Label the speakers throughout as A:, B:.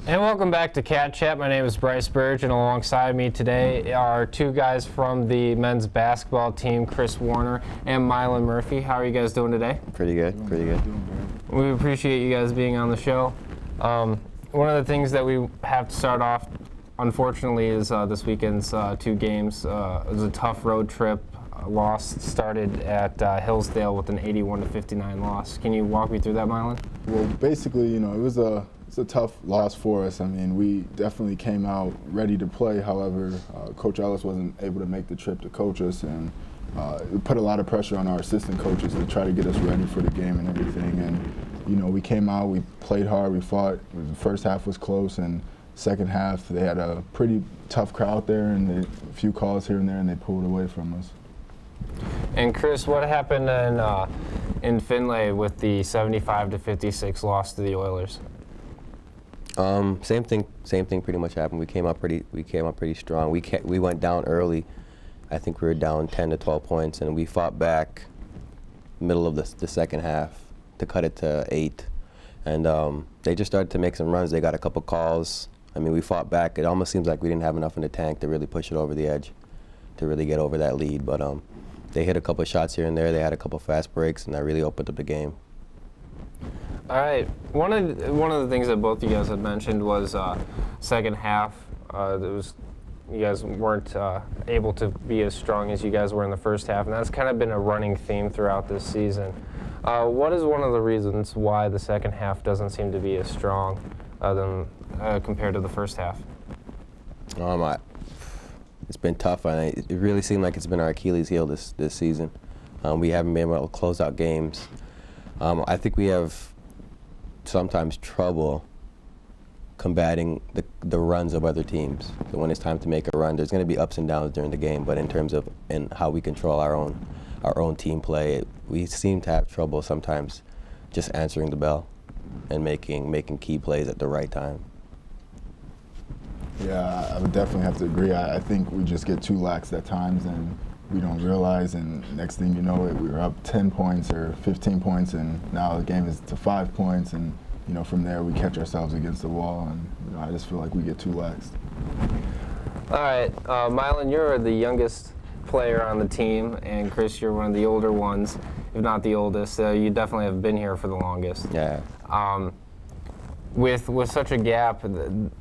A: And welcome back to Cat Chat. My name is Bryce Burge, and alongside me today are two guys from the men's basketball team, Chris Warner and Mylan Murphy. How are you guys doing today?
B: Pretty good, pretty good.
A: We appreciate you guys being on the show. One of the things that we have to start off, unfortunately, is this weekend's two games. It was a tough road trip. Loss started at Hillsdale with an 81-59 loss. Can you walk me through that, Mylan?
C: Well, basically, it's a tough loss for us. I mean, we definitely came out ready to play. However, Coach Ellis wasn't able to make the trip to coach us, and it put a lot of pressure on our assistant coaches to try to get us ready for the game and everything. And, we came out, we played hard, we fought. The first half was close, and second half they had a pretty tough crowd there and a few calls here and there, and they pulled away from us.
A: And Chris, what happened in Finlay with the 75-56 loss to the Oilers?
B: Same thing pretty much happened. We came up pretty strong. We went down early. I think we were down 10 to 12 points, and we fought back middle of the second half to cut it to 8. And they just started to make some runs. They got a couple calls. I mean, we fought back. It almost seems like we didn't have enough in the tank to really push it over the edge, to really get over that lead. But they hit a couple shots here and there. They had a couple fast breaks, and that really opened up the game.
A: All right. One of the things that both of you guys had mentioned was second half. You guys weren't able to be as strong as you guys were in the first half, and that's kind of been a running theme throughout this season. What is one of the reasons why the second half doesn't seem to be as strong compared to the first half?
B: It's been tough. It really seemed like it's been our Achilles heel this season. We haven't been able to close out games. I think we have sometimes trouble combating the runs of other teams. So when it's time to make a run, there's going to be ups and downs during the game. But in terms of how we control our own team play, we seem to have trouble sometimes just answering the bell and making key plays at the right time.
C: Yeah, I would definitely have to agree. I think we just get too lax at times, and we don't realize, and next thing you know, we were up 10 points or 15 points, and now the game is to 5 points, and from there we catch ourselves against the wall, and I just feel like we get too lax.
A: All right, Mylan, you're the youngest player on the team, and Chris, you're one of the older ones, if not the oldest. You definitely have been here for the longest.
B: Yeah.
A: With such a gap,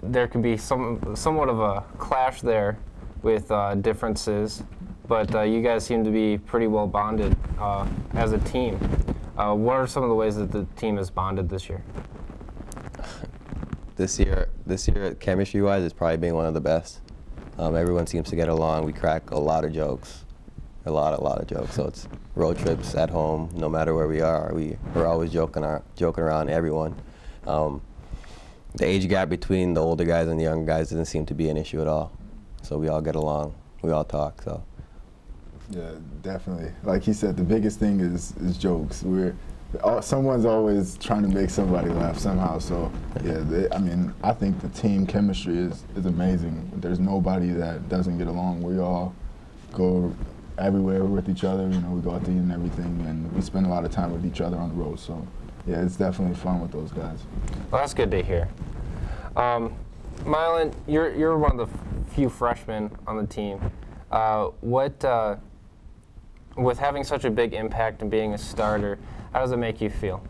A: there could be somewhat of a clash there with differences, but you guys seem to be pretty well bonded as a team. What are some of the ways that the team is bonded this year?
B: This year, chemistry-wise, it's probably been one of the best. Everyone seems to get along. We crack a lot of jokes, a lot of jokes. So it's road trips, at home, no matter where we are, we're always joking around everyone. The age gap between the older guys and the younger guys doesn't seem to be an issue at all. So we all get along, we all talk. So.
C: Yeah, definitely. Like he said, the biggest thing is jokes. Someone's always trying to make somebody laugh somehow. So yeah, I think the team chemistry is amazing. There's nobody that doesn't get along. We all go everywhere with each other. We go out to eat and everything, and we spend a lot of time with each other on the road. So yeah, it's definitely fun with those guys.
A: Well, that's good to hear. Mylan, you're one of the few freshmen on the team. With having such a big impact and being a starter, how does it make you feel?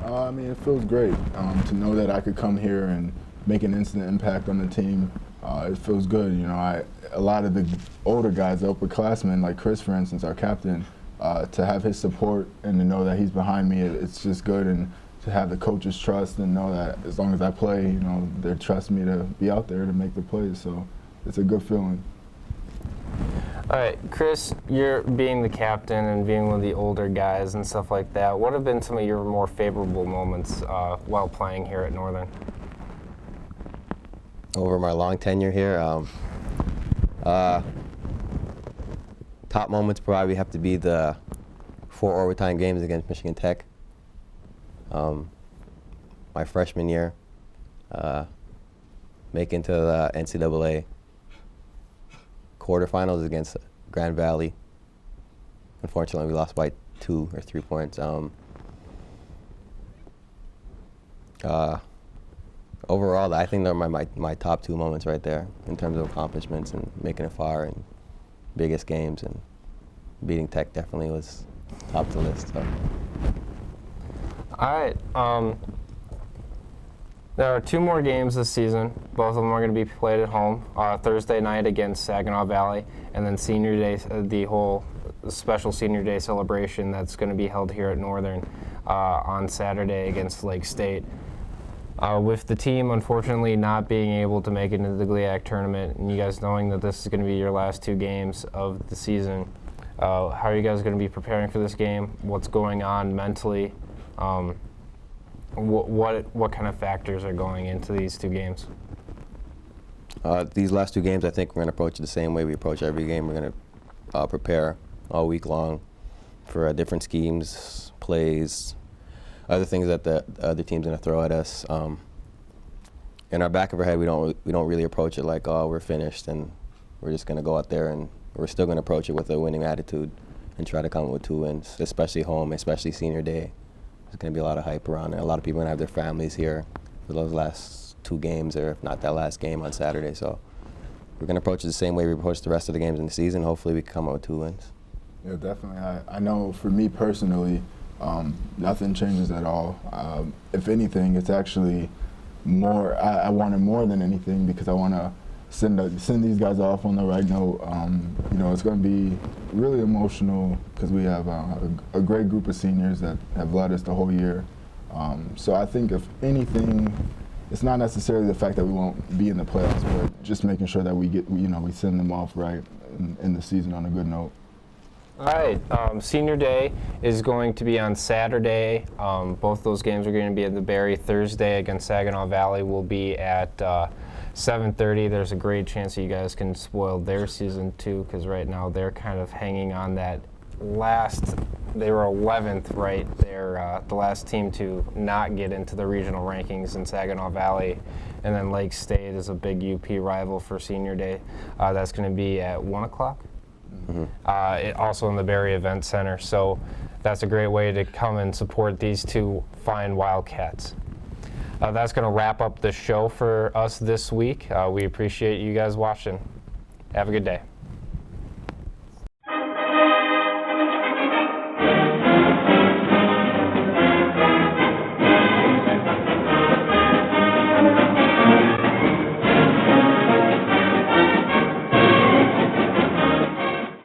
C: It feels great to know that I could come here and make an instant impact on the team. It feels good. A lot of the older guys, the upperclassmen, like Chris, for instance, our captain, to have his support and to know that he's behind me, it's just good. And to have the coach's trust and know that as long as I play, they trust me to be out there to make the plays. So it's a good feeling.
A: All right, Chris, you're being the captain and being one of the older guys and stuff like that. What have been some of your more favorable moments while playing here at Northern?
B: Over my long tenure here, top moments probably have to be the 4 overtime games against Michigan Tech. My freshman year, making to the NCAA quarterfinals against Grand Valley. Unfortunately, we lost by 2 or 3 points. overall, I think they're my top 2 moments right there in terms of accomplishments and making it far and biggest games, and beating Tech definitely was top of the list. So.
A: All right. There are 2 more games this season. Both of them are going to be played at home. Thursday night against Saginaw Valley, and then Senior Day, the whole special Senior Day celebration that's going to be held here at Northern on Saturday against Lake State. With the team, unfortunately, not being able to make it into the GLIAC tournament, and you guys knowing that this is going to be your last 2 games of the season, how are you guys going to be preparing for this game? What's going on mentally? What kind of factors are going into these 2 games?
B: These last 2 games, I think we're going to approach it the same way we approach every game. We're going to prepare all week long for different schemes, plays, other things that the other team's going to throw at us. In our back of our head, we don't really approach it like, oh, we're finished and we're just going to go out there, and we're still going to approach it with a winning attitude and try to come up with 2 wins, especially home, especially Senior Day. There's going to be a lot of hype around it. A lot of people are going to have their families here for those last 2 games, or if not that last game on Saturday. So we're going to approach it the same way we approach the rest of the games in the season. Hopefully we can come up with 2 wins.
C: Yeah, definitely. I know for me personally, nothing changes at all. If anything, it's actually more. I want it more than anything because I want to send these guys off on the right note. You know, it's going to be really emotional because we have a great group of seniors that have led us the whole year. So I think if anything, it's not necessarily the fact that we won't be in the playoffs, but just making sure that we send them off right in the season on a good note.
A: All right, Senior Day is going to be on Saturday. Both those games are going to be at the Berry. Thursday against Saginaw Valley will be at 7:30. There's a great chance that you guys can spoil their season too, because right now they're kind of hanging on that last. They were 11th, right? They're the last team to not get into the regional rankings in Saginaw Valley. And then Lake State is a big UP rival for Senior Day. That's going to be at 1 o'clock. Also in the Berry Event Center. So that's a great way to come and support these 2 fine Wildcats. That's going to wrap up the show for us this week. We appreciate you guys watching. Have a good day.